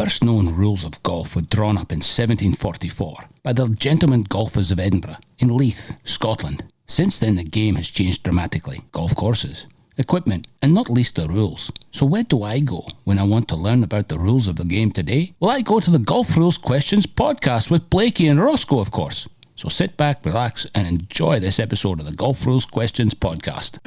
first known rules of golf were drawn up in 1744 by the Gentlemen Golfers of Edinburgh in Leith, Scotland. Since then, the game has changed dramatically. Golf courses, equipment, and not least the rules. So where do I go when I want to learn about the rules of the game today? Well, I go to the Golf Rules Questions podcast with Blakey and Roscoe, of course. So sit back, relax, and enjoy this episode of the Golf Rules Questions podcast.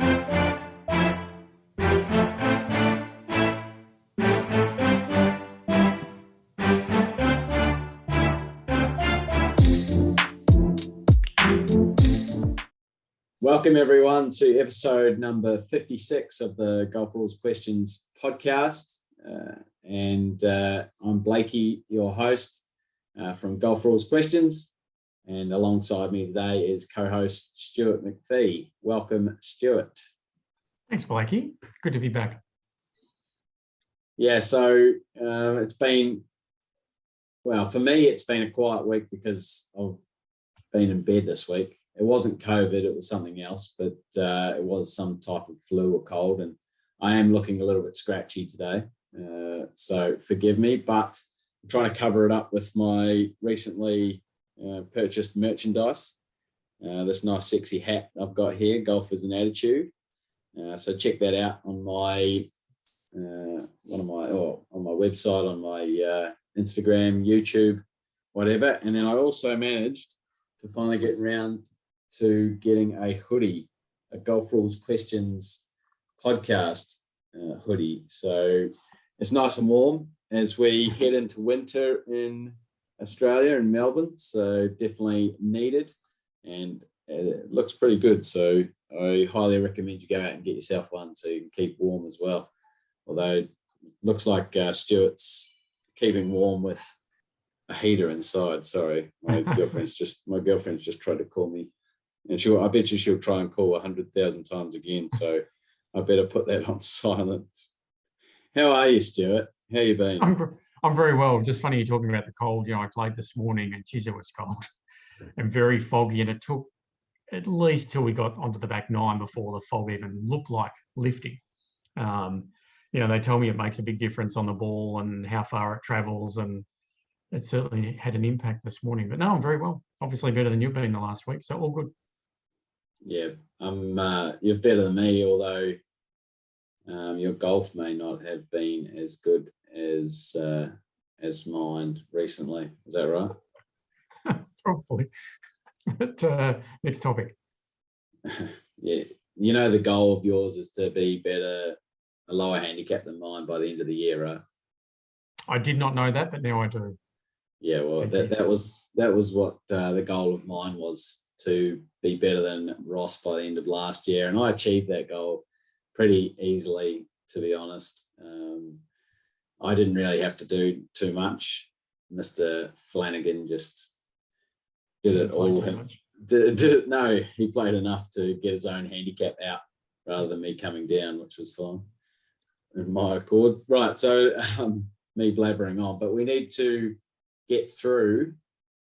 Welcome everyone to episode number 56 of the Golf Rules Questions podcast. I'm Blakey, your host from Golf Rules Questions. And alongside me today is co-host Stuart McPhee. Welcome, Stuart. Thanks, Blakey. Good to be back. Yeah, so it's been, well, for me, it's been a quiet week because I've been in bed this week. It wasn't COVID, it was something else, but it was some type of flu or cold, and I am looking a little bit scratchy today, so forgive me, but I'm trying to cover it up with my recently purchased merchandise. This nice sexy hat I've got here, Golf is an Attitude. So check that out on my on my website, on my Instagram, YouTube, whatever. And then I also managed to finally get around to getting a hoodie, a Golf Rules Questions podcast hoodie. So it's nice and warm as we head into winter in Australia and Melbourne, so definitely needed, and it looks pretty good. So I highly recommend you go out and get yourself one so you can keep warm as well. Although it looks like Stuart's keeping warm with a heater inside. Sorry, my girlfriend's just tried to call me, and I bet you she'll try and call 100,000 times again. So I better put that on silence. How are you, Stuart? How you been? I'm very well. Just funny you're talking about the cold. I played this morning and geez, it was cold and very foggy, and it took at least till we got onto the back nine before the fog even looked like lifting. They tell me it makes a big difference on the ball and how far it travels, and it certainly had an impact this morning. But no, I'm very well. Obviously better than you've been the last week, so all good. Yeah, you're better than me, although your golf may not have been as good as mine recently. Is that right? Probably. But next topic. Yeah, the goal of yours is to be better, a lower handicap than mine by the end of the year, right? I did not know that, but now I do. Yeah, well, that was what the goal of mine was, to be better than Ross by the end of last year, and I achieved that goal pretty easily, to be honest. I didn't really have to do too much. Mr. Flanagan just did it all. Did it? No, he played enough to get his own handicap out rather than me coming down, which was fine in my accord. Right, so me blabbering on, but we need to get through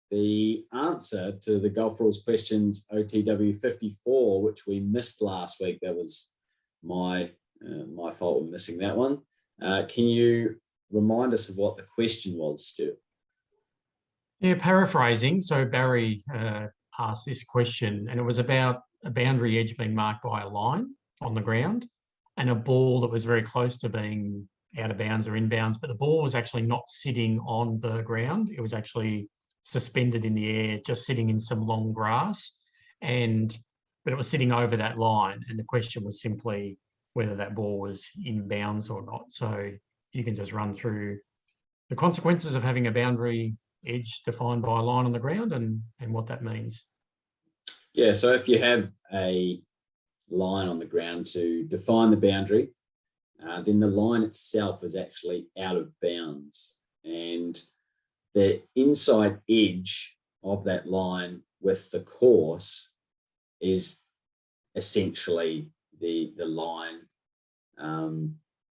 the answer to the Golf Rules Questions OTW54, which we missed last week. That was my fault of missing that one. Can you remind us of what the question was, Stuart? Yeah, paraphrasing. So Barry asked this question, and it was about a boundary edge being marked by a line on the ground and a ball that was very close to being out of bounds or inbounds, but the ball was actually not sitting on the ground. It was actually suspended in the air, just sitting in some long grass, but it was sitting over that line. And the question was simply whether that ball was in bounds or not. So you can just run through the consequences of having a boundary edge defined by a line on the ground and what that means. Yeah, so if you have a line on the ground to define the boundary, then the line itself is actually out of bounds, and the inside edge of that line with the course is essentially the line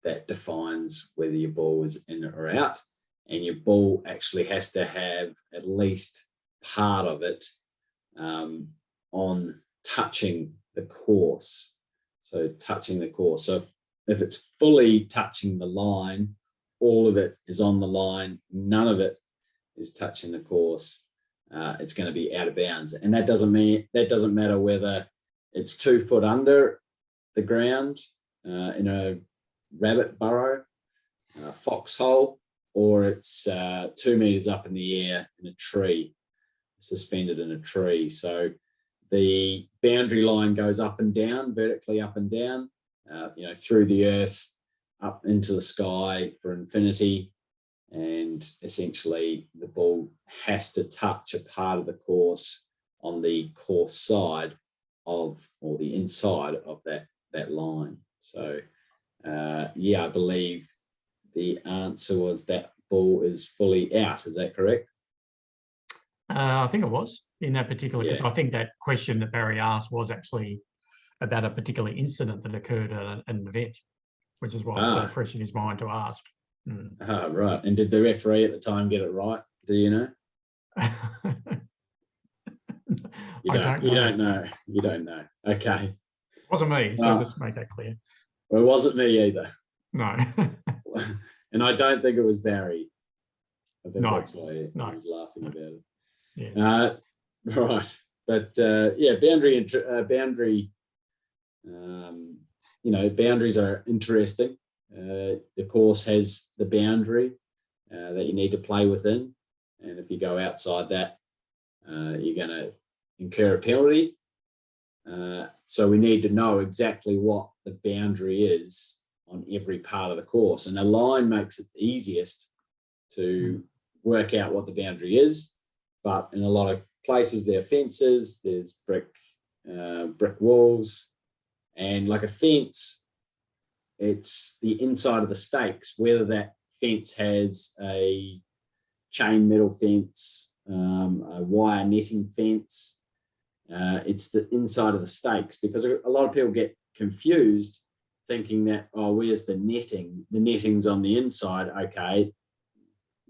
that defines whether your ball is in or out, and your ball actually has to have at least part of it on touching the course. So touching the course. So if it's fully touching the line all of it is on the line, none of it is touching the course, it's going to be out of bounds. And that doesn't matter whether it's 2 foot under the ground in a rabbit burrow, foxhole, or it's 2 meters up in the air in a tree, suspended in a tree. So the boundary line goes up and down, vertically up and down, through the earth, up into the sky for infinity. And essentially the ball has to touch a part of the course on the course side of, or the inside of that line. So I believe the answer was that ball is fully out. Is that correct? I think it was in that particular, because I think that question that Barry asked was actually about a particular incident that occurred at an event, which is why it's so fresh in his mind to ask. Right. And did the referee at the time get it right? Do you know? You don't know. Okay. It wasn't me, so just make that clear. Well, it wasn't me either. No. And I don't think it was Barry. I think that's why he was laughing about it. Yes. Right. But boundaries are interesting. The course has the boundary that you need to play within. And if you go outside that, you're going to incur a penalty. So we need to know exactly what the boundary is on every part of the course. And a line makes it easiest to work out what the boundary is. But in a lot of places, there are fences, there's brick walls. And like a fence, it's the inside of the stakes, whether that fence has a chain metal fence, a wire netting fence. It's the inside of the stakes, because a lot of people get confused thinking that, where's the netting? The netting's on the inside. Okay,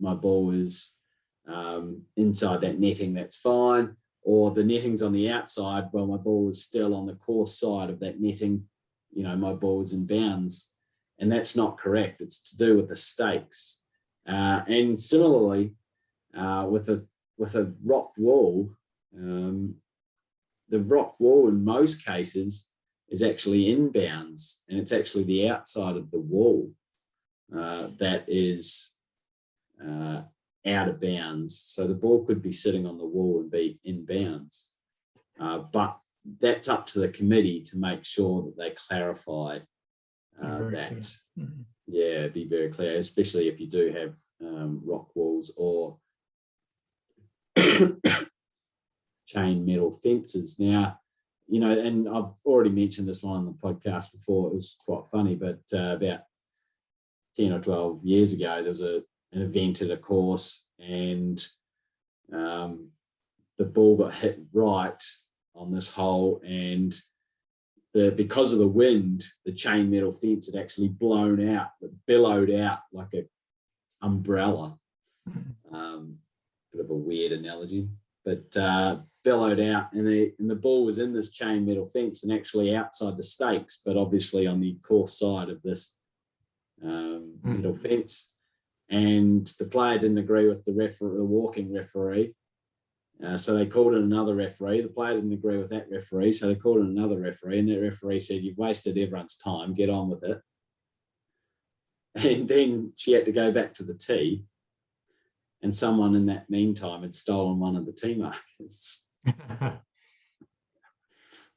my ball is inside that netting, that's fine. Or the netting's on the outside, well, my ball is still on the course side of that netting, my ball is in bounds. And that's not correct. It's to do with the stakes. And similarly, with a rock wall, the rock wall in most cases is actually in bounds, and it's actually the outside of the wall that is out of bounds. So the ball could be sitting on the wall and be in bounds. But that's up to the committee to make sure that they clarify that. Yeah, be very clear, especially if you do have rock walls or chain metal fences. Now, and I've already mentioned this one on the podcast before. It was quite funny, but about 10 or 12 years ago, there was an event at a course, and the ball got hit right on this hole, and because of the wind, the chain metal fence had actually blown out, billowed out like an umbrella. Bit of a weird analogy, but billowed out, and the ball was in this chain metal fence and actually outside the stakes, but obviously on the course side of this metal fence. And the player didn't agree with the walking referee. So they called in another referee. The player didn't agree with that referee, so they called in another referee, and that referee said, "You've wasted everyone's time, get on with it." And then she had to go back to the tee, and someone in that meantime had stolen one of the tee markers.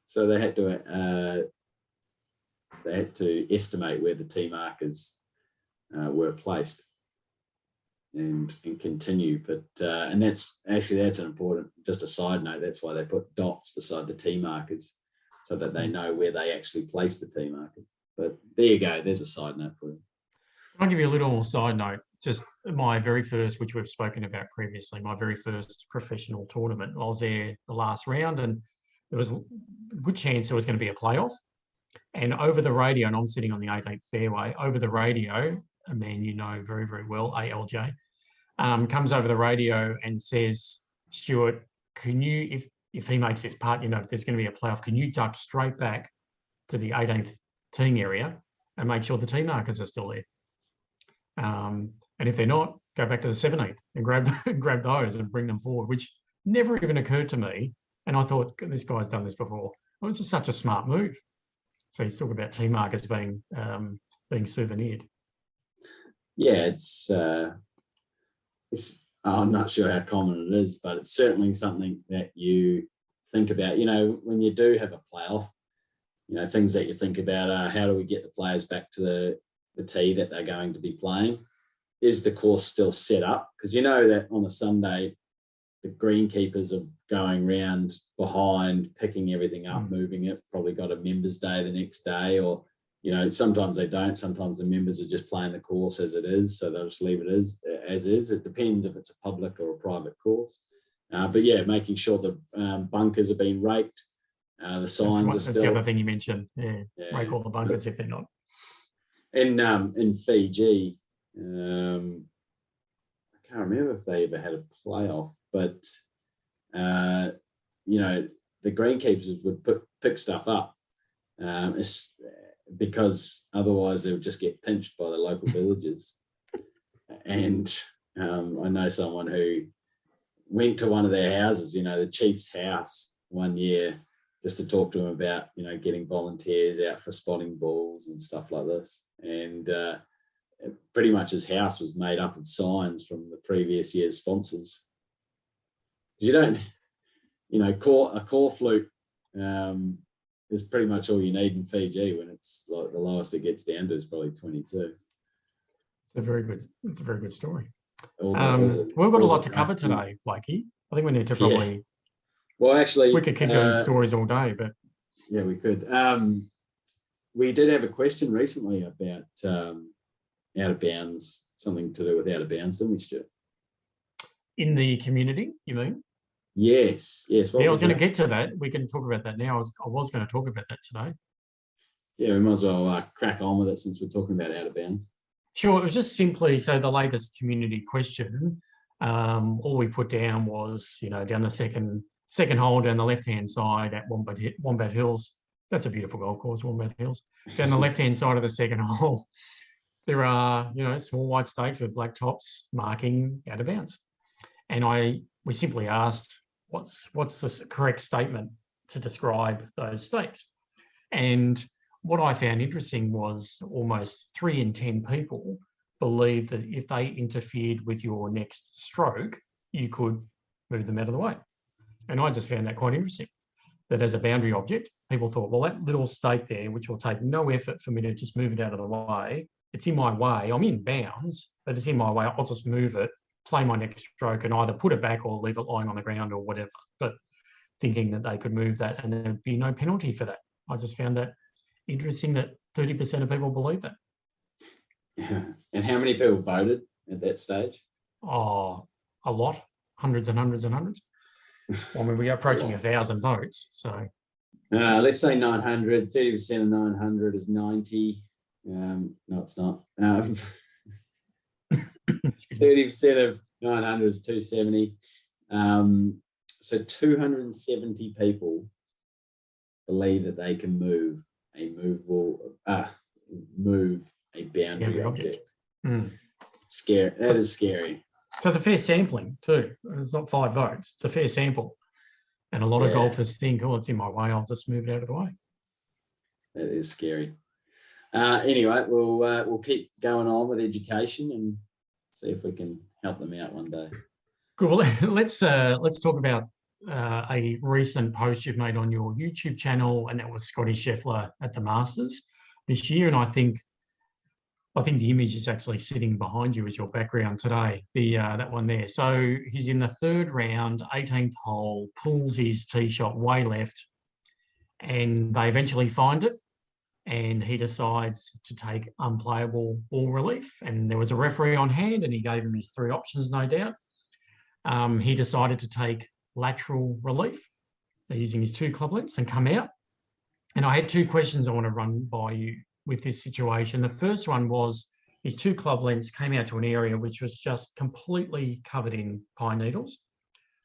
So they had to estimate where the tee markers were placed. And continue, but and that's an important, just a side note, that's why they put dots beside the tee markers, so that they know where they actually place the tee markers. But there you go, there's a side note for you. I'll give you a little side note. Just my very first, which we've spoken about previously, my very first professional tournament. I was there the last round, and there was a good chance there was going to be a playoff. And over the radio, and I'm sitting on the 18th fairway, over the radio, a man you know very, very well, ALJ, comes over the radio and says, "Stuart, can you, if he makes his putt, if there's going to be a playoff, can you duck straight back to the 18th teeing area and make sure the tee markers are still there?" And if they're not, go back to the 17th and grab those and bring them forward, which never even occurred to me. And I thought, this guy's done this before. It was just such a smart move. So he's talking about team markers being souvenired. Yeah, it's I'm not sure how common it is, but it's certainly something that you think about. When you do have a playoff, things that you think about are, how do we get the players back to the tee that they're going to be playing? Is the course still set up? Because you know that on a Sunday, the greenkeepers are going round behind, picking everything up, moving it, probably got a members day the next day, or, sometimes they don't. Sometimes the members are just playing the course as it is, so they'll just leave it as is. It depends if it's a public or a private course. But yeah, making sure the bunkers are being raked, the signs are still... That's the other thing you mentioned, rake all the bunkers if they're not. In Fiji, I can't remember if they ever had a playoff, but the greenkeepers would pick stuff up, because otherwise they would just get pinched by the local villagers. And I know someone who went to one of their houses, the chief's house, one year, just to talk to him about getting volunteers out for spotting balls and stuff like this. And pretty much his house was made up of signs from the previous year's sponsors. You don't, a core flute is pretty much all you need in Fiji, when it's like the lowest it gets down to is probably 22. It's a very good story. We've got a lot to cover today, Blakey. I think we need to probably... Yeah. Well, actually... We could keep doing stories all day, but... Yeah, we could. We did have a question recently about out of bounds, something to do with out of bounds, didn't we, Stuart? In the community, you mean? Yes. I was going to get to that. We can talk about that now. I was going to talk about that today. Yeah, we might as well crack on with it since we're talking about out of bounds. Sure. It was just simply, so the latest community question, all we put down was, down the second hole down the left-hand side at Wombat Hills. That's a beautiful golf course, Wombat Hills. Down the left-hand side of the second hole, there are, small white stakes with black tops marking out of bounds. And we simply asked, what's the correct statement to describe those stakes? And what I found interesting was almost 3 in 10 people believe that if they interfered with your next stroke, you could move them out of the way. And I just found that quite interesting, that as a boundary object, people thought, well, that little stake there, which will take no effort for me to just move it out of the way, it's in my way, I'm in bounds, but it's in my way, I'll just move it, play my next stroke, and either put it back or leave it lying on the ground or whatever. But thinking that they could move that and there'd be no penalty for that. I just found that interesting that 30% of people believe that. Yeah. And how many people voted at that stage? Oh, a lot, hundreds and hundreds and hundreds. I mean, we're approaching 1,000 votes, so. Let's say 900, 30% of 900 is 90. No, it's not. 30% of 900 is 270. So 270 people believe that they can move a boundary object. Scary. That is scary. So it's a fair sampling too. It's not 5 votes. It's a fair sample. And a lot of golfers think, oh, it's in my way, I'll just move it out of the way. That is scary. Anyway, we'll keep going on with education and see if we can help them out one day. Cool. Well, let's talk about a recent post you've made on your YouTube channel, and that was Scotty Scheffler at the Masters this year. And I think the image is actually sitting behind you as your background today, that one there. So he's in the 3rd round, 18th hole, pulls his tee shot way left, and they eventually find it, and he decides to take unplayable ball relief. And there was a referee on hand, and he gave him his 3 options, no doubt. He decided to take lateral relief, so using his 2 club lengths, and come out. And I had 2 questions I want to run by you with this situation. The first one was his 2 club lengths came out to an area which was just completely covered in pine needles.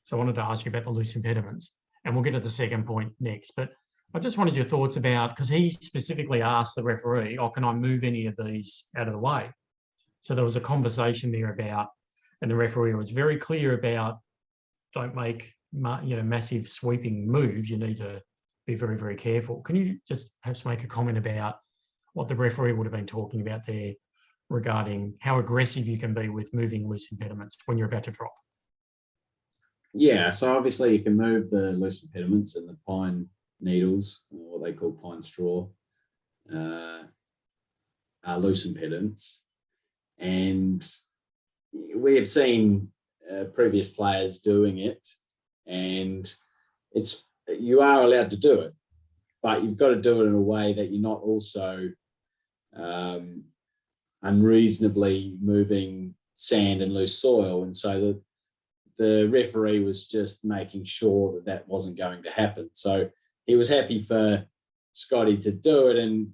So I wanted to ask you about the loose impediments, and we'll get to the second point next. But I just wanted your thoughts about, because he specifically asked the referee, oh, can I move any of these out of the way? So there was a conversation there about, and the referee was very clear about, don't make massive sweeping moves. You need to be very, very careful. Can you just perhaps make a comment about what the referee would have been talking about there regarding how aggressive you can be with moving loose impediments when you're about to drop? Yeah, so obviously you can move the loose impediments and the pine needles, or what they call pine straw, are loose impediments. And we have seen previous players doing it, and you are allowed to do it, but you've got to do it in a way that you're not also unreasonably moving sand and loose soil. And so the referee was just making sure that that wasn't going to happen. So he was happy for Scotty to do it, and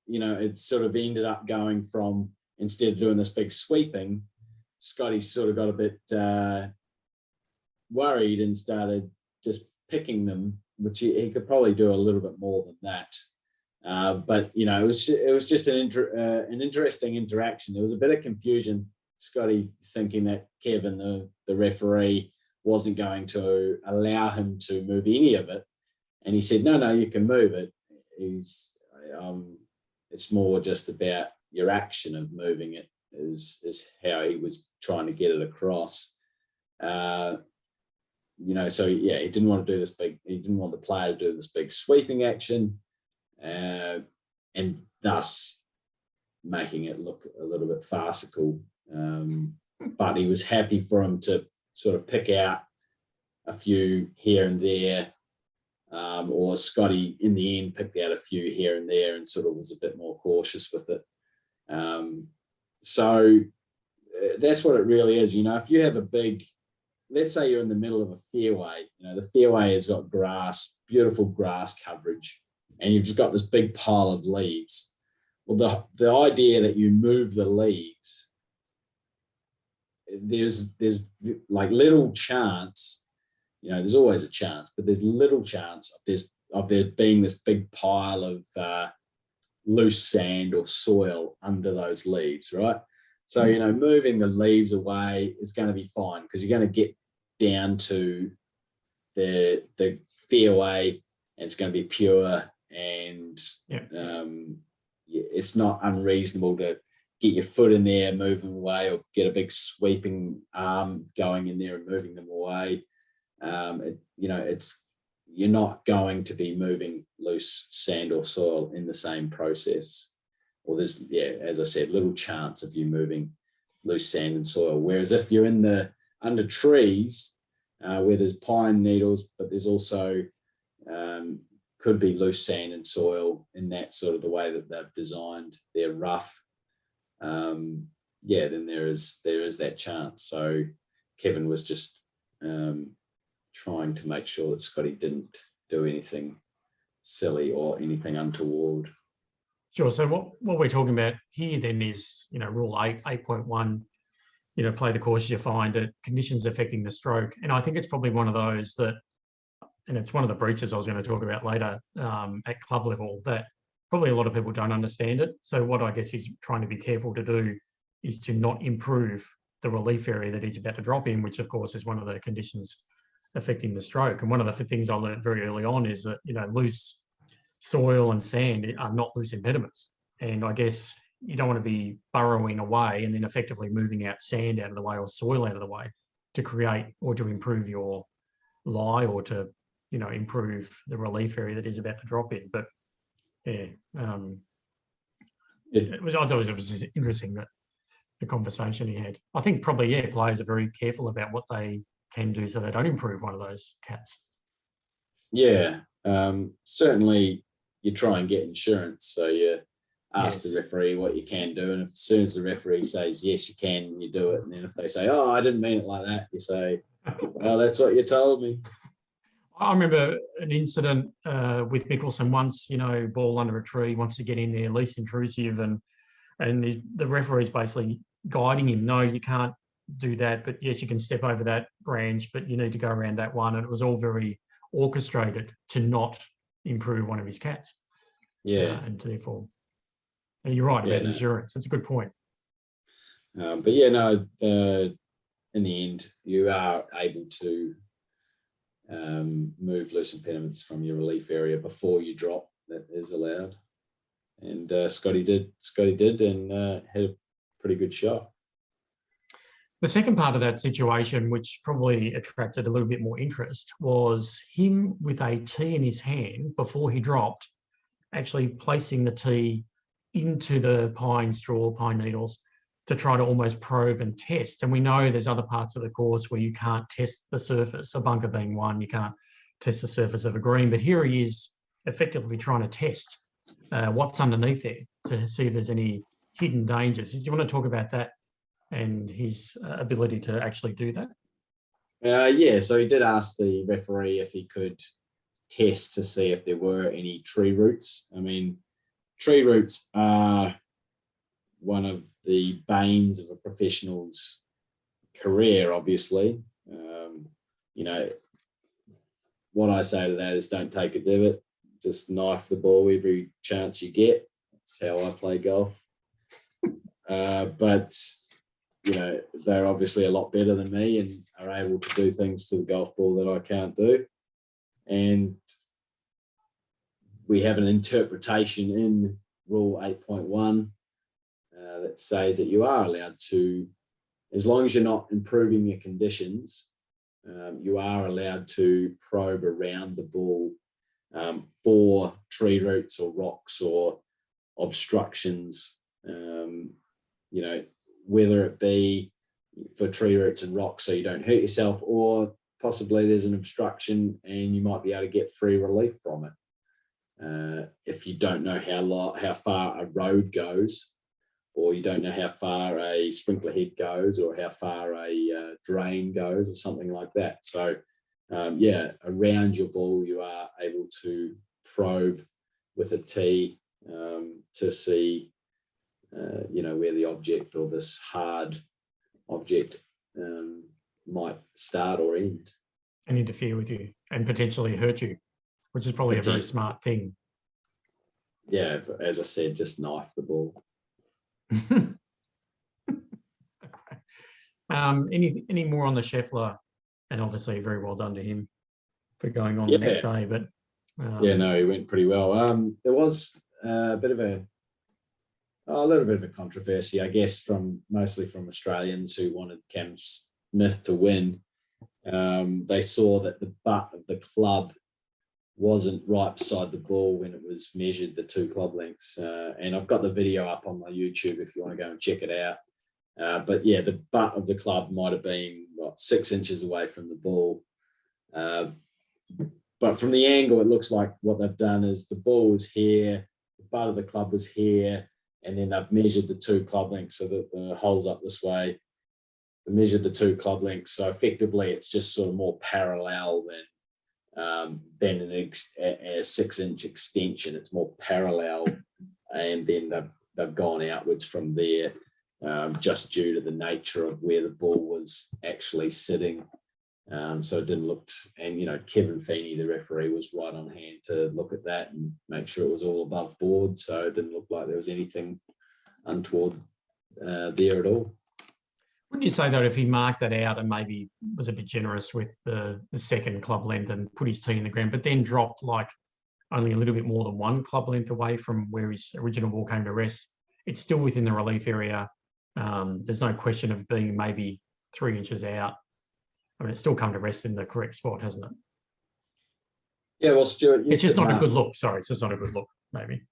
it sort of ended up going from, instead of doing this big sweeping, Scotty sort of got a bit worried and started just picking them, which he could probably do a little bit more than that. But it was just an interesting interaction. There was a bit of confusion. Scotty thinking that Kevin, the referee, wasn't going to allow him to move any of it, and he said, "No, you can move it. It's more just about your action of moving it," is how he was trying to get it across. So yeah, he didn't want to do this big. He didn't want the player to do this big sweeping action, and thus making it look a little bit farcical. But he was happy for him to sort of pick out a few here and there, or Scotty in the end picked out a few here and there and sort of was a bit more cautious with it. So that's what it really is. If you have a big, let's say you're in the middle of a fairway, the fairway has got grass, beautiful grass coverage, and you've just got this big pile of leaves. Well, the idea that you move the leaves, there's like little chance, there's always a chance, but there's little chance of there being this big pile of loose sand or soil under those leaves, right? So, moving the leaves away is going to be fine, because you're going to get down to the fairway and it's going to be pure, and it's not unreasonable to get your foot in there, move them away, or get a big sweeping arm going in there and moving them away. You're not going to be moving loose sand or soil in the same process. Or there's, as I said, little chance of you moving loose sand and soil. Whereas if you're under trees where there's pine needles, but there's also could be loose sand and soil in that sort of the way that they've designed their rough, then there is that chance. So Kevin was just trying to make sure that Scotty didn't do anything silly or anything untoward. Sure. So what we're talking about here then is, Rule 8.1, play the course you find at conditions affecting the stroke. And I think it's probably one of those that, and it's one of the breaches I was going to talk about later at club level, that probably a lot of people don't understand it. So what I guess he's trying to be careful to do is to not improve the relief area that he's about to drop in, which of course is one of the conditions affecting the stroke. And one of the things I learned very early on is that, loose soil and sand are not loose impediments. And I guess you don't want to be burrowing away and then effectively moving out sand out of the way or soil out of the way to create or to improve your lie or to, improve the relief area that is about to drop in. But I thought it was interesting that the conversation he had. I think probably, players are very careful about what they can do so they don't improve one of those cats. Yeah, certainly you try and get insurance. So you ask the referee what you can do. And as soon as the referee says, yes, you can, you do it. And then if they say, oh, I didn't mean it like that, you say, well, that's what you told me. I remember an incident with Mickelson once, ball under a tree, wants to get in there, least intrusive, and the referee's basically guiding him. No, you can't do that, but yes, you can step over that branch, but you need to go around that one. And it was all very orchestrated to not improve one of his cats. Yeah. And therefore, and you're right about insurance. It's a good point. But yeah, no, in the end, you are able to move loose impediments from your relief area before you drop. That is allowed. And Scotty did and had a pretty good shot. The second part of that situation, which probably attracted a little bit more interest, was him with a tee in his hand before he dropped, actually placing the tee into the pine needles to try to almost probe and test. And we know there's other parts of the course where you can't test the surface, a bunker being one, you can't test the surface of a green, but here he is effectively trying to test what's underneath there to see if there's any hidden dangers. Do you want to talk about that and his ability to actually do that? Yeah, so he did ask the referee if he could test to see if there were any tree roots. I mean, tree roots are one of the banes of a professional's career, obviously. You know, what I say to that is don't take a divot, just knife the ball every chance you get. That's how I play golf. But you know, they're obviously a lot better than me and are able to do things to the golf ball that I can't do. And we have an interpretation in Rule 8.1 that says that you are allowed to, as long as you're not improving your conditions, you are allowed to probe around the ball for tree roots or rocks or obstructions, you know, whether it be for tree roots and rocks so you don't hurt yourself, or possibly there's an obstruction and you might be able to get free relief from it. If you don't know how far a road goes, or you don't know how far a sprinkler head goes, or how far a drain goes, or something like that. So yeah, around your ball you are able to probe with a tee to see you know, where the object or this hard object might start or end. And interfere with you and potentially hurt you, which is probably a very smart thing. Yeah, but as I said, just knife the ball. Any more on the Scheffler? And obviously very well done to him for going on the next day. But yeah, no, he went pretty well. There was a little bit of a controversy, I guess, mostly from Australians who wanted Cam Smith to win. They saw that the butt of the club wasn't right beside the ball when it was measured, the 2 club lengths. And I've got the video up on my YouTube if you want to go and check it out. But yeah, the butt of the club might have been 6 inches away from the ball. But from the angle, it looks like what they've done is the ball was here, the butt of the club was here, and then they've measured the 2 club lengths so that the hole's up this way. They measured the 2 club lengths. So effectively, it's just sort of more parallel than a 6-inch extension. It's more parallel. And then they've gone outwards from there just due to the nature of where the ball was actually sitting. So it didn't look, and you know, Kevin Feeney, the referee, was right on hand to look at that and make sure it was all above board. So it didn't look like there was anything untoward there at all. Wouldn't you say, though, if he marked that out and maybe was a bit generous with the second club length and put his tee in the ground, but then dropped like only a little bit more than 1 club length away from where his original ball came to rest, it's still within the relief area. There's no question of being maybe 3 inches out. I mean, it's still come to rest in the correct spot, hasn't it? Yeah, well, Stuart, it's just not a good look. Sorry, it's just not a good look, maybe.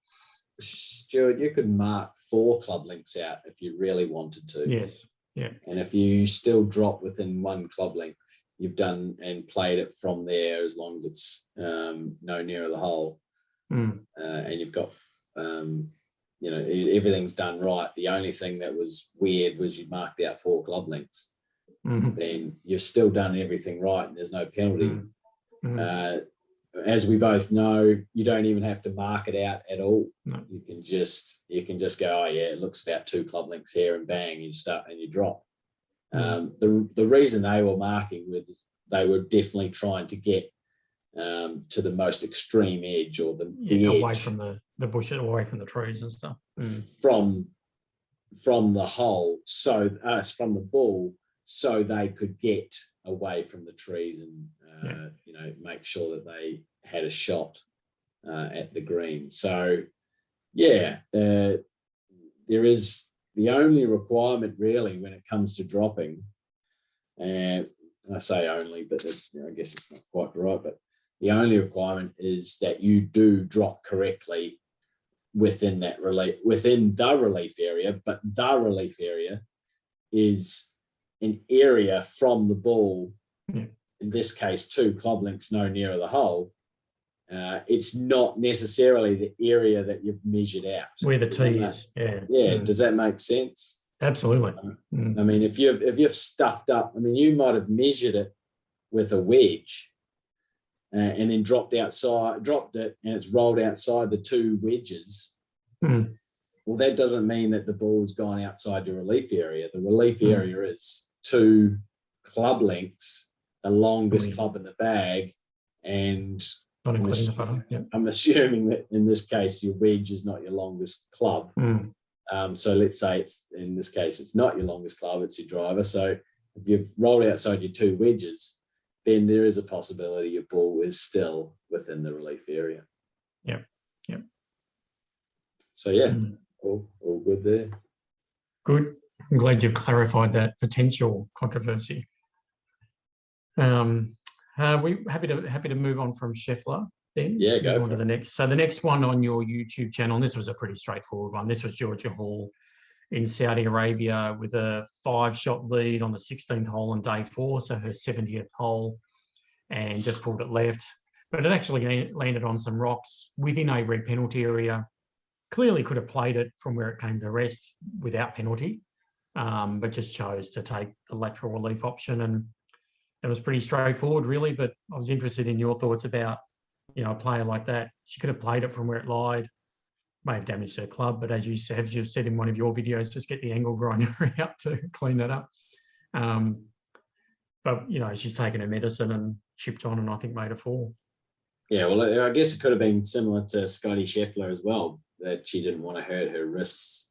Stuart, you could mark 4 club lengths out if you really wanted to. Yes, yeah. And if you still drop within 1 club length, you've done and played it from there as long as it's no nearer the hole. And you've got, you know, everything's done right. The only thing that was weird was you marked out 4 club lengths. Then you've still done everything right and there's no penalty. As we both know, you don't even have to mark it out at all. No. You can just go, oh yeah, it looks about 2 club lengths here, and bang, you start and you drop. The reason they were marking was they were definitely trying to get to the most extreme edge, or the edge away from the bushes, away from the trees and stuff. from the hole, so from the ball, so they could get away from the trees and make sure that they had a shot at the green. So there is the only requirement really when it comes to dropping, and I say only, but I guess it's not quite right, but the only requirement is that you do drop correctly within the relief area, but the relief area is an area from the ball, in this case 2 club links no nearer the hole. It's not necessarily the area that you've measured out. Where the tee is. Yeah. Does that make sense? Absolutely. I mean, if you've stuffed up, I mean, you might have measured it with a wedge and then dropped it and it's rolled outside the 2 wedges. Well, that doesn't mean that the ball's gone outside the relief area. The relief area is 2 club lengths, the longest club in the bag, and I'm assuming that in this case your wedge is not your longest club. So let's say in this case it's not your longest club, it's your driver. So if you've rolled outside your 2 wedges, then there is a possibility your ball is still within the relief area. Yep. So all good there. Good. I'm glad you've clarified that potential controversy. We happy to move on from Scheffler then. Yeah, go on to the next. So the next one on your YouTube channel, and this was a pretty straightforward one. This was Georgia Hall in Saudi Arabia with a 5-shot lead on the 16th hole on day 4, so her 70th hole, and just pulled it left. But it actually landed on some rocks within a red penalty area. Clearly could have played it from where it came to rest without penalty, but just chose to take the lateral relief option. And it was pretty straightforward, really. But I was interested in your thoughts about, a player like that. She could have played it from where it lied, may have damaged her club, but as you've said in one of your videos, just get the angle grinder out to clean that up. But, she's taken her medicine and chipped on and I think made a 4. Yeah, well, I guess it could have been similar to Scotty Scheffler as well, that she didn't want to hurt her wrists,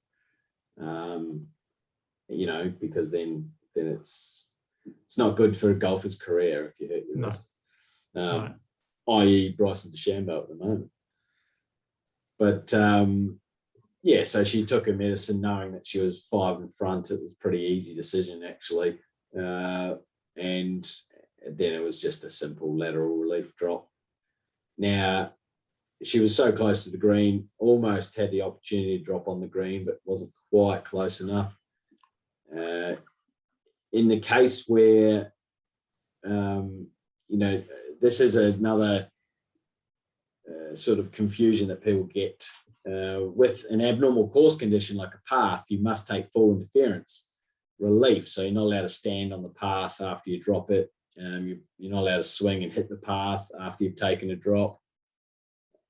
because then it's not good for a golfer's career if you hurt your wrist, i.e. Bryson DeChambeau at the moment. But, so she took her medicine knowing that she was 5 in front. It was a pretty easy decision, actually. And then it was just a simple lateral relief drop. Now, she was so close to the green, almost had the opportunity to drop on the green, but wasn't quite close enough. In the case where, this is another sort of confusion that people get. With an abnormal course condition like a path, you must take full interference relief. So you're not allowed to stand on the path after you drop it. You're not allowed to swing and hit the path after you've taken a drop.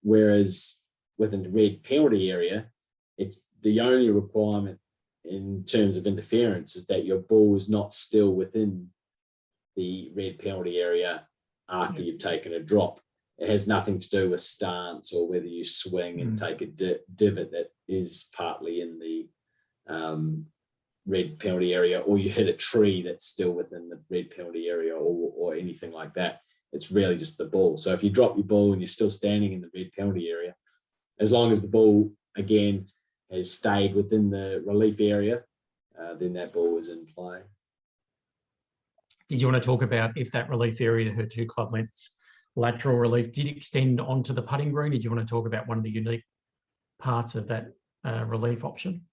Whereas within the red penalty area, the only requirement in terms of interference is that your ball is not still within the red penalty area after you've taken a drop. It has nothing to do with stance or whether you swing and take a divot that is partly in the red penalty area, or you hit a tree that's still within the red penalty area, or anything like that. It's really just the ball. So if you drop your ball and you're still standing in the red penalty area, as long as the ball, again, has stayed within the relief area, then that ball is in play. Did you want to talk about if that relief area, her 2 club lengths lateral relief, did extend onto the putting green? Did you want to talk about one of the unique parts of that relief option?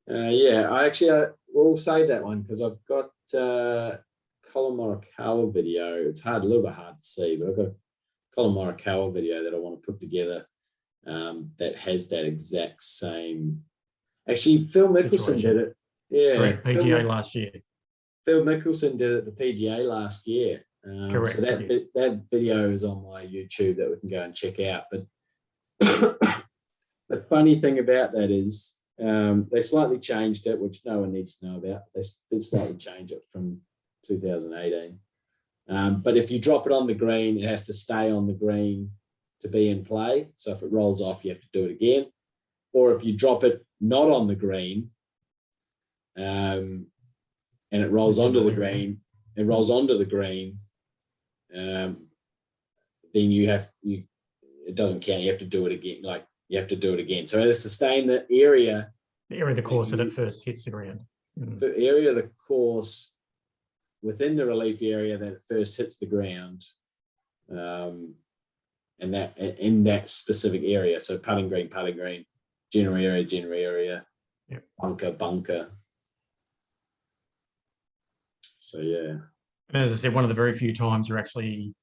We'll save that one because I've got Colin Morikawa video. It's a little bit hard to see, but I've got a Colin Morikawa video that I want to put together that has that exact same. Actually, Phil Mickelson did it. Yeah, correct. PGA last year. Phil Mickelson did it at the PGA last year. Correct. So that video is on my YouTube that we can go and check out. But the funny thing about that is they slightly changed it, which no one needs to know about. They did slightly change it from 2018. But if you drop it on the green, it has to stay on the green to be in play. So if it rolls off, you have to do it again. Or if you drop it not on the green, and it rolls onto the green. It rolls onto the green. Then it doesn't count. You have to do it again. Like you have to do it again. So to sustain the area. The area of the course that it first hits the ground. The area of the course within the relief area that it first hits the ground, and that in that specific area. So putting green, general area, yep. bunker. So yeah. And as I said, one of the very few times you actually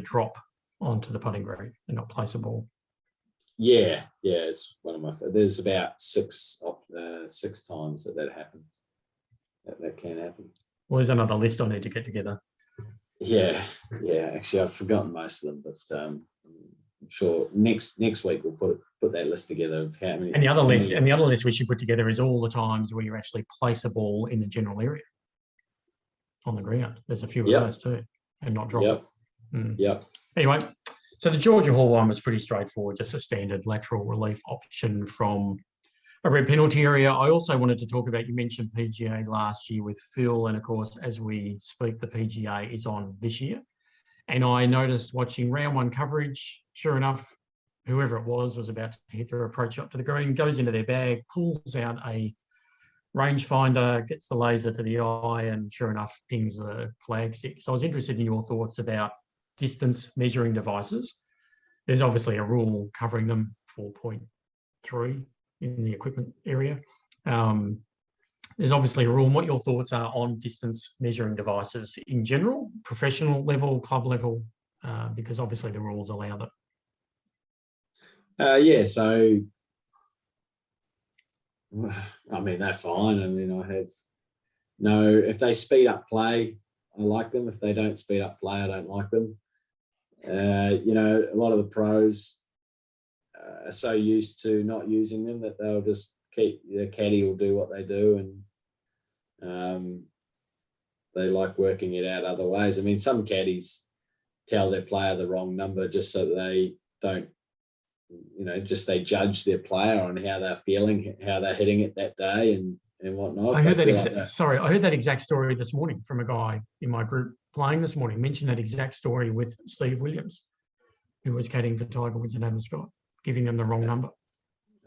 drop onto the putting green and not place a ball. Yeah, it's one of my. There's about six times that happens. That can happen. Well, there's another list I need to get together. Yeah. Actually, I've forgotten most of them, but I'm sure next week we'll put that list together of how many. And the other list we should put together is all the times where you actually place a ball in the general area on the ground. There's a few of those too, and not drop. Yep. Anyway. So the Georgia Hall one was pretty straightforward, just a standard lateral relief option from a red penalty area. I also wanted to talk about, you mentioned PGA last year with Phil, and of course, as we speak, the PGA is on this year. And I noticed watching round one coverage, sure enough, whoever it was about to hit their approach up to the green, goes into their bag, pulls out a rangefinder, gets the laser to the eye, and sure enough, pings the flag stick. So I was interested in your thoughts about distance measuring devices. There's obviously a rule covering them, 4.3 in the equipment area. There's obviously a rule. And what your thoughts are on distance measuring devices in general, professional level, club level, because obviously the rules allow that. So I mean, they're fine. I mean, if they speed up play, I like them. If they don't speed up play, I don't like them. A lot of the pros are so used to not using them that they'll just keep, the caddy will do what they do, and they like working it out other ways. I mean, some caddies tell their player the wrong number just so that they don't, they judge their player on how they're feeling, how they're hitting it that day, and whatnot. I heard I heard that exact story this morning from a guy in my group playing this morning, mentioned that exact story with Steve Williams, who was caddying for Tiger Woods and Adam Scott, giving them the wrong number.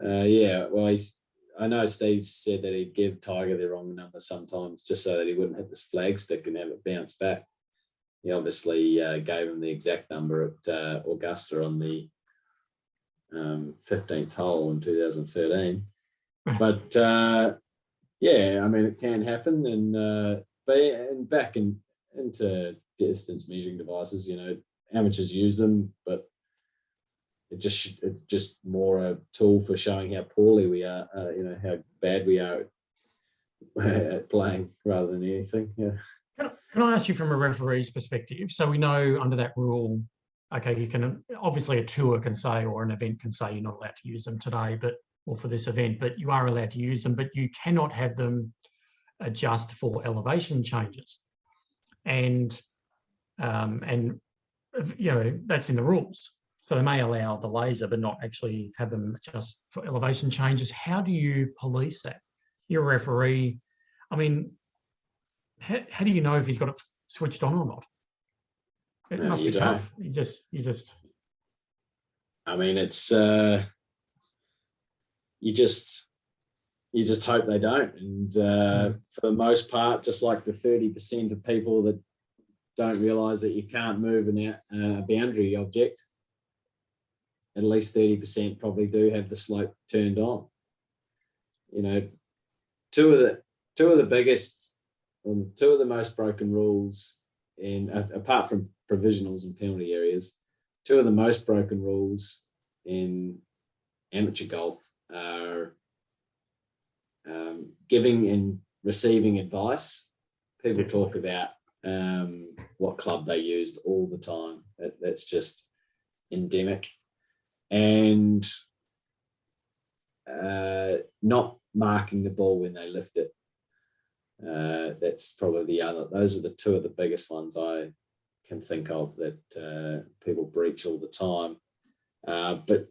Well, I know Steve said that he'd give Tiger the wrong number sometimes just so that he wouldn't hit this flag stick and have it bounce back. He obviously gave him the exact number at Augusta on the 15th hole in 2013. But I mean, it can happen, and back into distance measuring devices, amateurs use them, but it's just more a tool for showing how poorly we are, how bad we are at playing rather than anything. Yeah. Can I ask you from a referee's perspective? So we know under that rule, okay, you can, obviously a tour can say, or an event can say, you're not allowed to use them today, or for this event, but you are allowed to use them, but you cannot have them adjust for elevation changes. And that's in the rules. So they may allow the laser, but not actually have them adjust for elevation changes. How do you police that? You're a referee. I mean, how do you know if he's got it switched on or not? It must be tough. You just. I mean, it's you just hope they don't. And for the most part, just like the 30% of people that don't realise that you can't move a boundary object, at least 30% probably do have the slope turned on. Two of the biggest, two of the most broken rules apart from provisionals and penalty areas, two of the most broken rules in amateur golf are giving and receiving advice. People talk about what club they used all the time. That's just endemic. And not marking the ball when they lift it. That's probably those are the two of the biggest ones I can think of that people breach all the time. But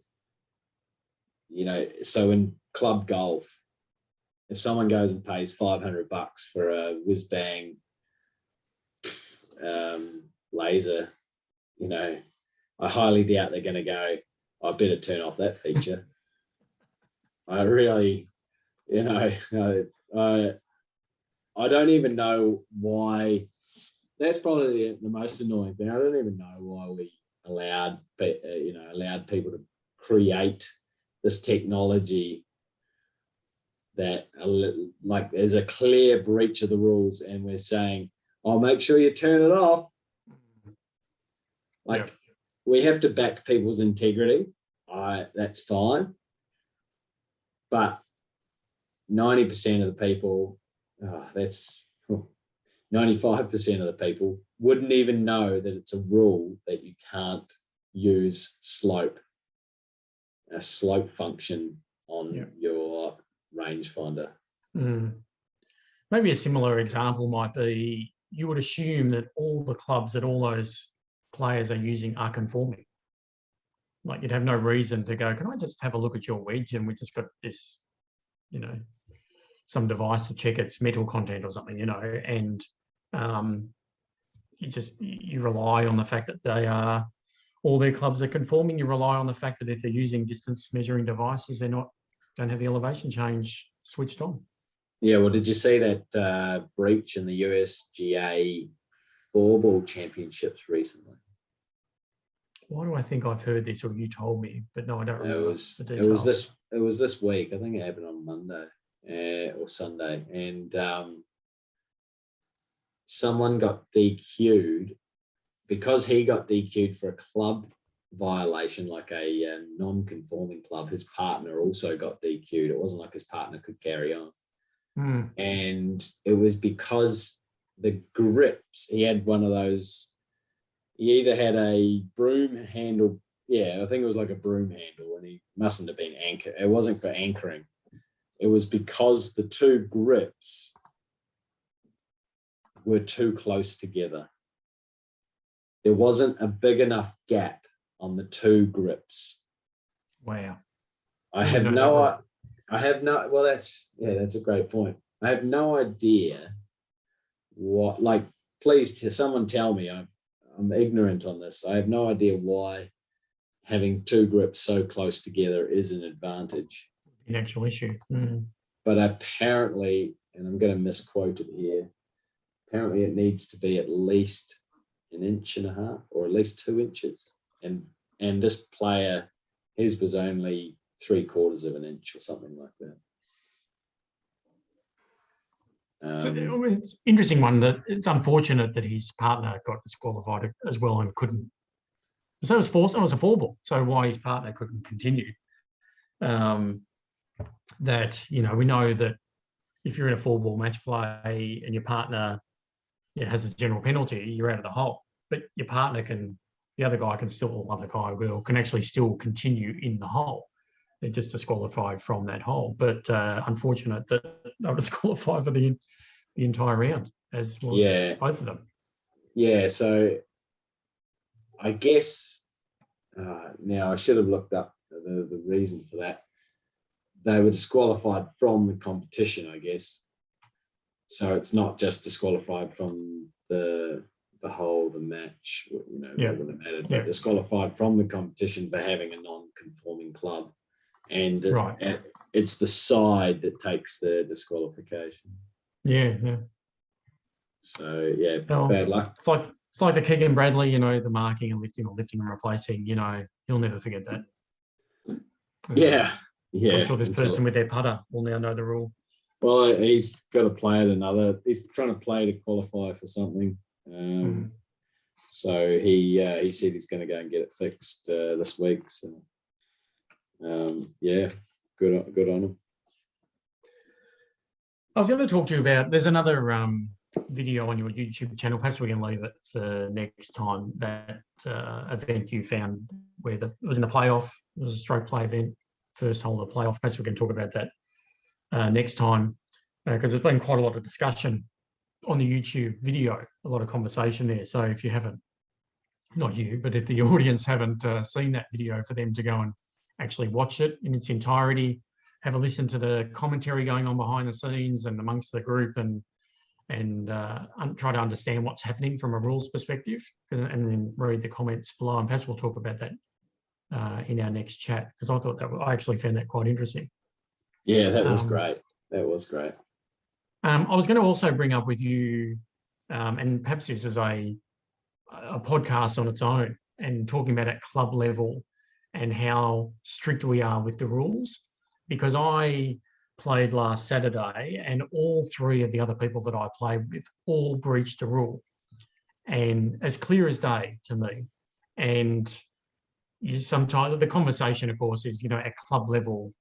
so in club golf, if someone goes and pays $500 for a whiz bang laser, you know, I highly doubt they're going to go, I better turn off that feature. I really, you know, I don't even know why. That's probably the most annoying thing. I don't even know why we allowed people to create this technology that, like, there's a clear breach of the rules, and we're saying, "Oh, make sure you turn it off." Like, we have to back people's integrity. That's fine, but 90% of the people, that's 95% of the people wouldn't even know that it's a rule that you can't use a slope function on your rangefinder. Maybe a similar example might be, you would assume that all the clubs that all those players are using are conforming. Like, you'd have no reason to go, can I just have a look at your wedge, and we just got this, you know, some device to check its metal content or something, you know, and you rely on the fact that all their clubs are conforming. You rely on the fact that if they're using distance measuring devices, don't have the elevation change switched on. Yeah, well, did you see that breach in the USGA 4-ball championships recently? Why do I think I've heard this, or you told me, but no, I don't remember the details. It was this week. I think it happened on Monday or Sunday, and someone got DQ'd because he got DQ'd for a club violation, like a non-conforming club. His partner also got DQ'd. It wasn't like his partner could carry on. And it was because the grips, he had one of those, he either had a broom handle, I think it was like a broom handle, and he mustn't have been anchored. It wasn't for anchoring. It was because the two grips were too close together. There wasn't a big enough gap on the two grips. Wow. Well, that's a great point. I have no idea what, like, please someone tell me. I'm ignorant on this. I have no idea why having two grips so close together is an advantage. An actual issue. But apparently, and I'm going to misquote it here, apparently it needs to be at least 1.5 inches or at least 2 inches. And this player, his was only 3/4 of an inch or something like that. So it's an interesting one. That it's unfortunate that his partner got disqualified as well and couldn't. So it was a 4-ball. So why his partner couldn't continue? That, you know, we know that if you're in a 4-ball match play and your partner has a general penalty, you're out of the hole. But your partner the other guy can actually still continue in the hole. They're just disqualified from that hole. But unfortunate that they were disqualified for the entire round, as was both of them. Yeah, so I guess now I should have looked up the reason for that. They were disqualified from the competition, I guess. So it's not just disqualified from the match, you know, it wouldn't have mattered, but disqualified from the competition for having a non-conforming club. And it's the side that takes the disqualification. So bad luck. It's like the Keegan Bradley, you know, the marking and lifting, or lifting and replacing. You know, he'll never forget that. I'm sure this person with their putter will now know the rule. Well, he's got to play at another. He's trying to play to qualify for something. So he said he's going to go and get it fixed this week. So good on him. I was going to talk to you about, there's another video on your YouTube channel. Perhaps we can leave it for next time. That event you found where it was in the playoff. It was a stroke play event, first hole of the playoff. Perhaps we can talk about that next time, because there's been quite a lot of discussion on the YouTube video, a lot of conversation there. So if you haven't, not you, but if the audience haven't seen that video, for them to go and actually watch it in its entirety, have a listen to the commentary going on behind the scenes and amongst the group, and try to understand what's happening from a rules perspective, and then read the comments below. And perhaps we'll talk about that in our next chat, because I actually found that quite interesting. Yeah, that was great. That was great. I was going to also bring up with you, and perhaps this is a podcast on its own, and talking about at club level and how strict we are with the rules, because I played last Saturday and all three of the other people that I played with all breached a rule, and as clear as day to me. And sometimes the conversation, of course, is, at club level,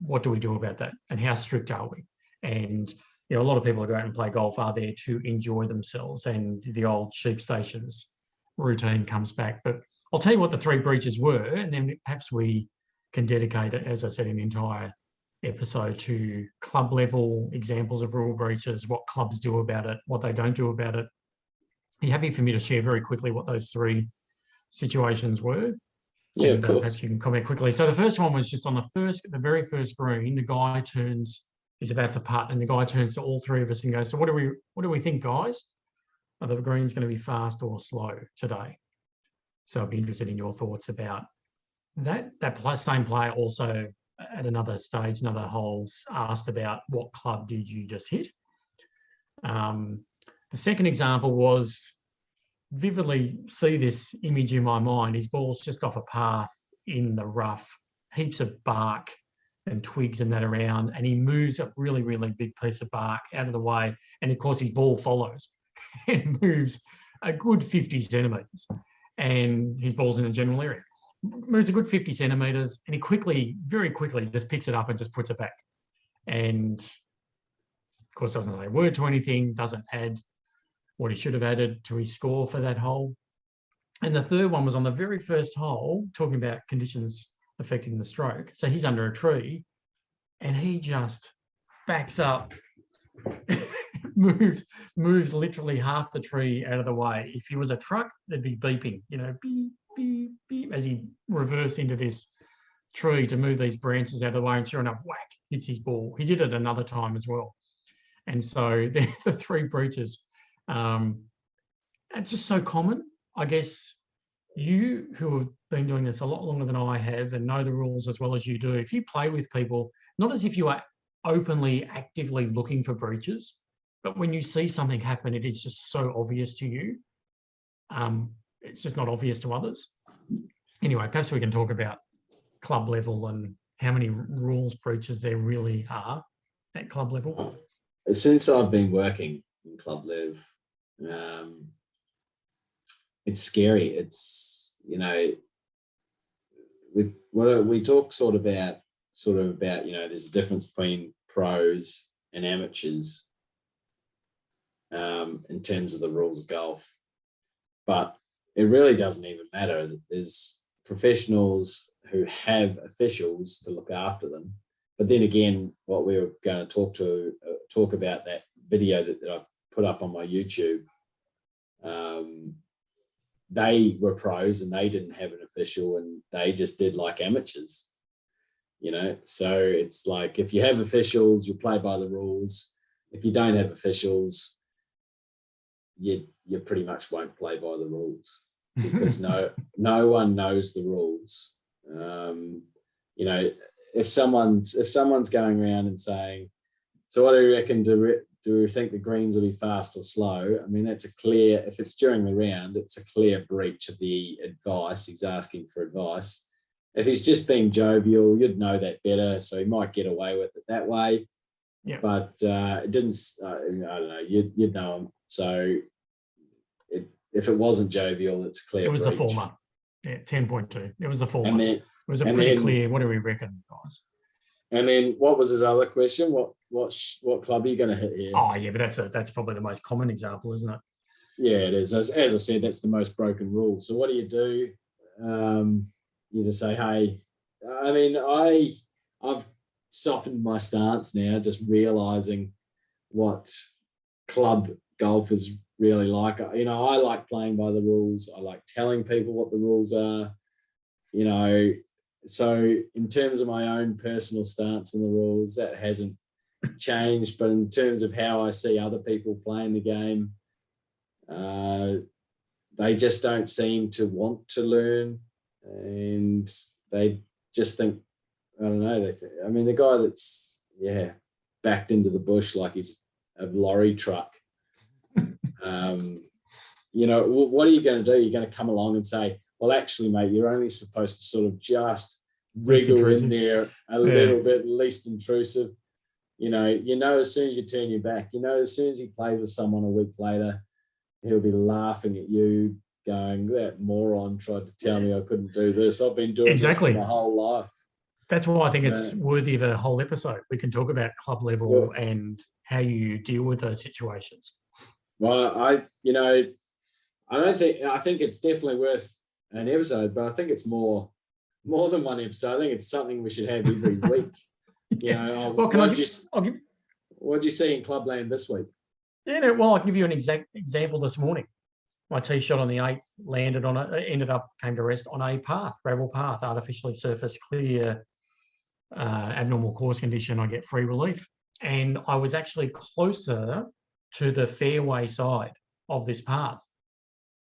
what do we do about that, and how strict are we? And a lot of people who go out and play golf are there to enjoy themselves, and the old sheep stations routine comes back. But I'll tell you what the three breaches were, and then perhaps we can dedicate it, as I said, an entire episode to club level examples of rule breaches, what clubs do about it, what they don't do about it. Are you happy for me to share very quickly what those three situations were? Yeah, of course. Perhaps you can comment quickly. So the first one was just on the very first green. The guy he's about to putt, and the guy turns to all three of us and goes, "So what do we think, guys? Are the greens going to be fast or slow today?" So I'd be interested in your thoughts about that. That same player also at another stage, another hole, asked about what club did you just hit. The second example was, vividly see this image in my mind. His ball's just off a path in the rough, heaps of bark and twigs and that around, and he moves a really, really big piece of bark out of the way, and of course his ball follows and moves a good 50 centimetres, and his ball's in the general area. Moves a good 50 centimetres, and he very quickly just picks it up and just puts it back. And of course doesn't say a word to anything, doesn't add what he should have added to his score for that hole. And the third one was on the very first hole, talking about conditions affecting the stroke. So he's under a tree, and he just backs up, moves literally half the tree out of the way. If he was a truck, there'd be beeping, beep, beep, beep, as he reverse into this tree to move these branches out of the way, and sure enough, whack, hits his ball. He did it another time as well. And so they're the three breaches. It's just so common. I guess you, who have been doing this a lot longer than I have and know the rules as well as you do, if you play with people, not as if you are openly, actively looking for breaches, but when you see something happen, it is just so obvious to you. It's just not obvious to others. Anyway, perhaps we can talk about club level and how many rules breaches there really are at club level. Since I've been working in club level, it's scary. It's, we talk sort of about, there's a difference between pros and amateurs in terms of the rules of golf, but it really doesn't even matter. There's professionals who have officials to look after them. But then again, what we were going to talk about, that video that I put up on my YouTube, they were pros and they didn't have an official, and they just did like amateurs, So it's like, if you have officials, you play by the rules. If you don't have officials, you pretty much won't play by the rules, because no one knows the rules. If someone's going around and saying, "So what do you reckon? Do we think the greens will be fast or slow?" I mean, that's if it's during the round, it's a clear breach of the advice. He's asking for advice. If he's just being jovial, you'd know that better, so he might get away with it that way. Yeah. But it didn't. I don't know. You'd know him. So if it wasn't jovial, it's clear. It was breach. the former. Yeah, 10.2. It was the former. And then, it was a pretty clear. What do we reckon, guys? And then what was his other question? What club are you going to hit here? Oh yeah, but that's probably the most common example, isn't it? Yeah, it is. As I said, that's the most broken rule. So what do? You just say, hey. I mean, I've softened my stance now, just realizing what club golf is really like. I like playing by the rules. I like telling people what the rules are. so in terms of my own personal stance on the rules, that hasn't changed. But in terms of how I see other people playing the game, they just don't seem to want to learn, and they just think, I don't know. I mean, the guy that's backed into the bush like he's a lorry truck. You know, what are you going to do? You're going to come along and say, well, actually, mate, you're only supposed to sort of just wriggle in there a little bit, least intrusive. You know, as soon as you turn your back, as soon as he plays with someone a week later, he'll be laughing at you, going, that moron tried to tell me I couldn't do this. I've been doing this for my whole life. That's why I think it's worthy of a whole episode. We can talk about club level and how you deal with those situations. Well, I think it's definitely worth an episode, but I think it's more than one episode. I think it's something we should have every week. What did you see in Clubland this week? I'll give you an example this morning. My tee shot on the 8th landed on came to rest on a gravel path, artificially surfaced, clear, abnormal course condition. I get free relief. And I was actually closer to the fairway side of this path.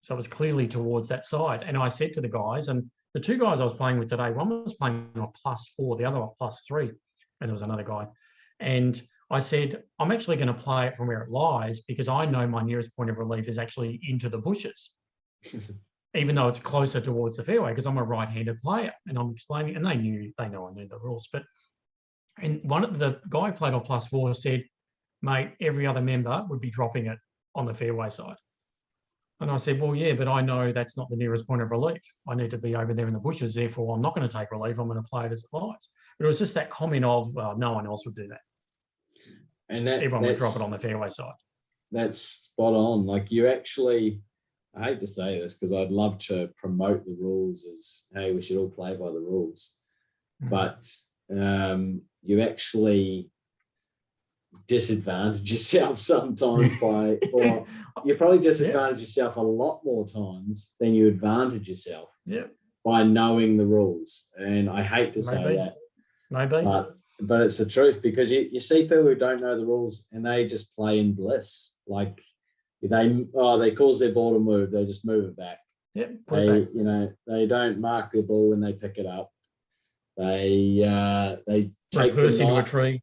So it was clearly towards that side. And I said to the guys, and the two guys I was playing with today, one was playing off +4, the other off +3, and there was another guy. And I said, I'm actually going to play it from where it lies because I know my nearest point of relief is actually into the bushes, even though it's closer towards the fairway because I'm a right-handed player. And I'm explaining, and they know I knew the rules. And the guy who played on +4 said, mate, every other member would be dropping it on the fairway side. And I said, well, yeah, but I know that's not the nearest point of relief. I need to be over there in the bushes. Therefore, I'm not going to take relief. I'm going to play it as it lies. But it was just that comment of, well, no one else would do that. And everyone would drop it on the fairway side. That's spot on. Like you actually, I hate to say this because I'd love to promote the rules as, hey, we should all play by the rules. But you actually disadvantage yourself sometimes or you probably disadvantage yourself a lot more times than you advantage yourself by knowing the rules. And I hate to say that. Maybe. But it's the truth because you see people who don't know the rules and they just play in bliss. Like they cause their ball to move, they just move it back. They don't mark their ball when they pick it up. They take reverse into a tree.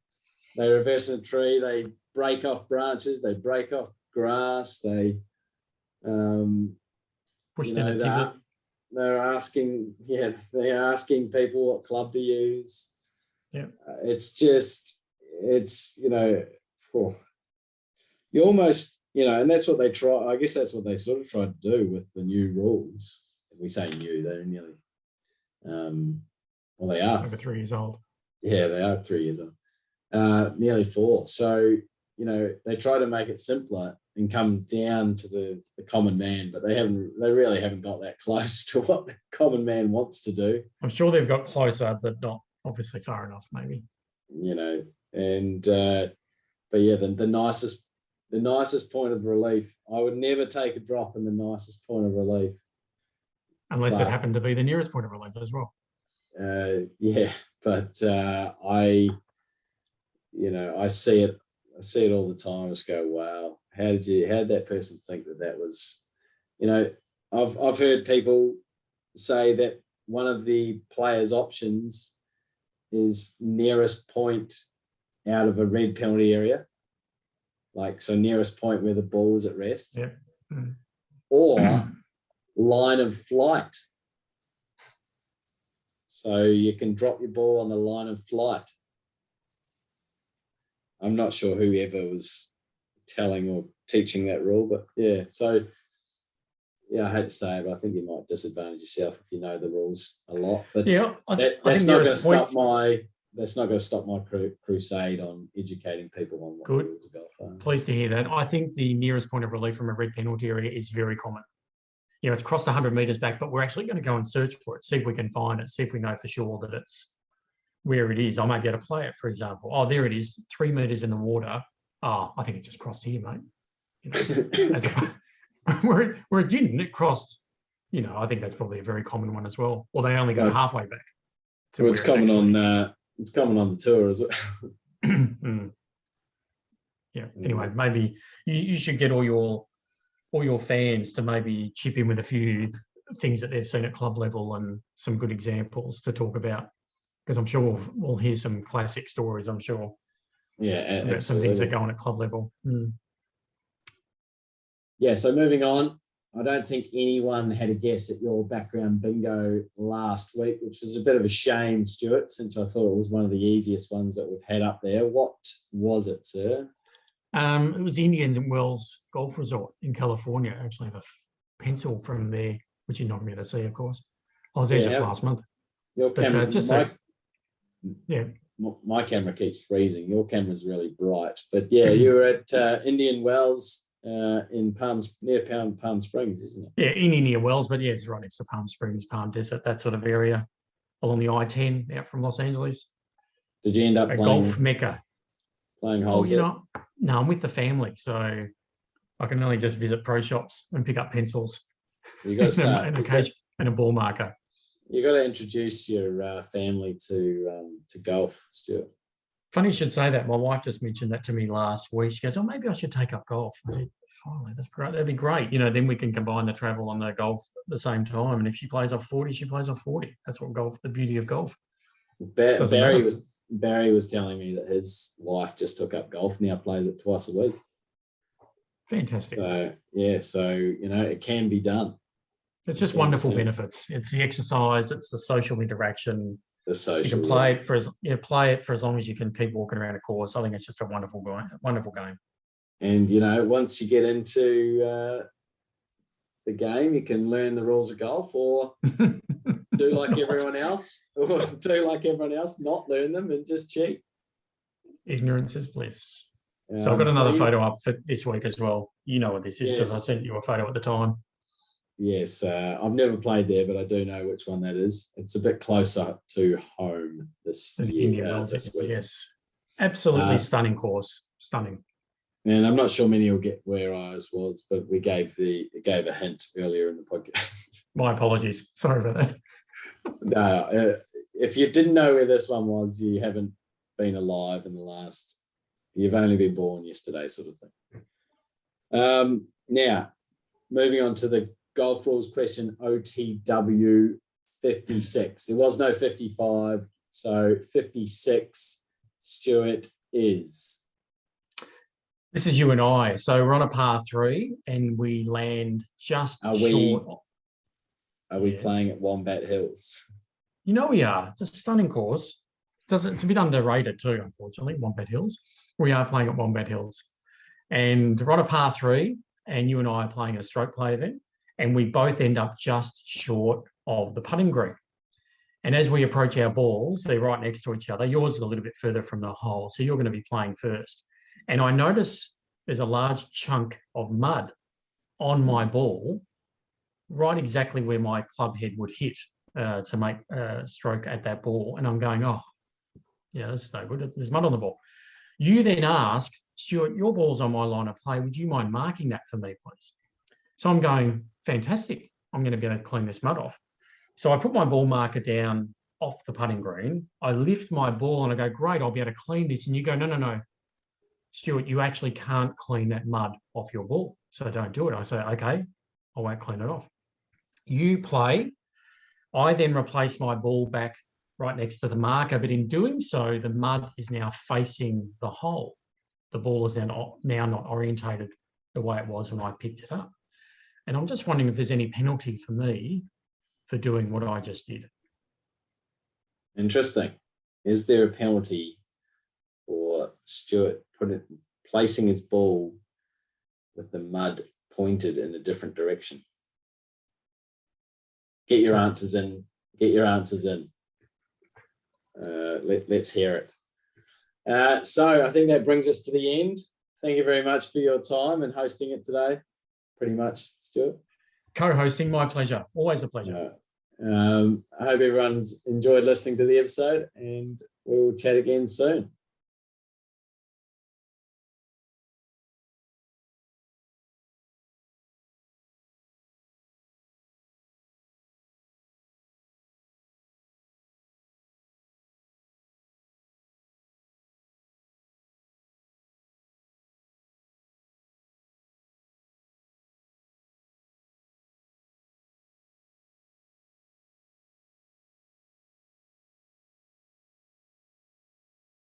They reverse in a tree. They break off branches. They break off grass. They push in a ticket. They're asking people what club to use. Yeah, you almost, and that's what they try. I guess that's what they sort of tried to do with the new rules. If we say new, they're nearly, they are over 3 years old. Yeah, they are 3 years old, nearly 4. So, they try to make it simpler and come down to the common man, but they really haven't got that close to what the common man wants to do. I'm sure they've got closer, but not obviously far enough, maybe. But yeah, the nicest point of relief. I would never take a drop in the nicest point of relief, unless it happened to be the nearest point of relief as well. But I see it all the time. I just go, wow, how did that person think that was? I've heard people say that one of the players' options is nearest point out of a red penalty area, so nearest point where the ball is at rest, or line of flight. So you can drop your ball on the line of flight. I'm not sure whoever was telling or teaching that rule, but yeah. So I hate to say it, but I think you might disadvantage yourself if you know the rules a lot. But that's not going to stop my crusade on educating people on what the rules of golf are. Pleased to hear that. I think the nearest point of relief from a red penalty area is very common. It's crossed 100 metres back, but we're actually going to go and search for it, see if we can find it, see if we know for sure that it's where it is. I might be able to play it, for example. Oh, there it is, 3 metres in the water. Oh, I think it just crossed here, mate. Where it didn't, it crossed. I think that's probably a very common one as well. Or they only go halfway back. Well, it's common on the tour as well. Yeah. Anyway, maybe you should get all your fans to maybe chip in with a few things that they've seen at club level and some good examples to talk about, because I'm sure we'll hear some classic stories. I'm sure. Yeah, about absolutely. some things that go on at club level. Yeah. So moving on. I don't think anyone had a guess at your background bingo last week, which was a bit of a shame, Stuart, since I thought it was one of the easiest ones that we've had up there. What was it, sir? It was Indians and Wells Golf Resort in California. I actually have a pencil from there, which you're not going to be able to see, of course. I was there just last month. Your camera, yeah. My camera keeps freezing. Your camera's really bright. But yeah, you were at Indian Wells in near Palm Springs, isn't it? Yeah, in Indian Wells, but yeah, it's right next to Palm Springs, Palm Desert, that sort of area along the I-10 out from Los Angeles. Did you end up playing golf mecca? Playing holes? No, I'm with the family, so I can only just visit pro shops and pick up pencils. You got to start and a ball marker. You got to introduce your family to golf, Stuart. Funny you should say that. My wife just mentioned that to me last week. She goes, "Oh, maybe I should take up golf." I said, "Finally, that's great. That'd be great. Then we can combine the travel and the golf at the same time. And if she plays off 40, she plays off 40. That's what the beauty of golf." Barry was telling me that his wife just took up golf, now plays it twice a week. Fantastic. So it can be done. It's just wonderful benefits. It's the exercise. It's the social interaction. You can play it for as long as you can keep walking around a course. I think it's just a wonderful game. And once you get into the game, you can learn the rules of golf, or do like everyone else, not learn them and just cheat. Ignorance is bliss. So I've got another photo up for this week as well. You know what this is because I sent you a photo at the time. Yes, I've never played there, but I do know which one that is. It's a bit closer to home this year, this week. Yes, absolutely stunning course, stunning. And I'm not sure many will get where ours was, but we gave a hint earlier in the podcast. My apologies. Sorry about that. No, if you didn't know where this one was, you haven't been alive in the last. You've only been born yesterday, sort of thing. Now, moving on to the golf rules question, OTW 56. There was no 55, so 56, Stuart, is. This is you and I. So we're on a par 3 and we land just short. Are we playing at Wombat Hills? We are. It's a stunning course. It's a bit underrated too, unfortunately, Wombat Hills. We are playing at Wombat Hills. And we're on a par 3 and you and I are playing a stroke play event. And we both end up just short of the putting green. And as we approach our balls, they're right next to each other. Yours is a little bit further from the hole, so you're going to be playing first. And I notice there's a large chunk of mud on my ball, right exactly where my club head would hit to make a stroke at that ball. And I'm going, oh, yeah, that's no good. There's mud on the ball. You then ask, Stuart, your ball's on my line of play. Would you mind marking that for me, please? So I'm going, fantastic. I'm going to be able to clean this mud off. So I put my ball marker down off the putting green. I lift my ball and I go, great, I'll be able to clean this. And you go, no, Stuart, you actually can't clean that mud off your ball. So don't do it. I say, okay, I won't clean it off. You play. I then replace my ball back right next to the marker. But in doing so, the mud is now facing the hole. The ball is now not orientated the way it was when I picked it up. And I'm just wondering if there's any penalty for me for doing what I just did. Interesting. Is there a penalty for Stuart placing his ball with the mud pointed in a different direction? Get your answers in. Let's hear it. So I think that brings us to the end. Thank you very much for your time and hosting it today. Pretty much, Stuart. Co-hosting, my pleasure. Always a pleasure. I hope everyone's enjoyed listening to the episode, and we'll chat again soon.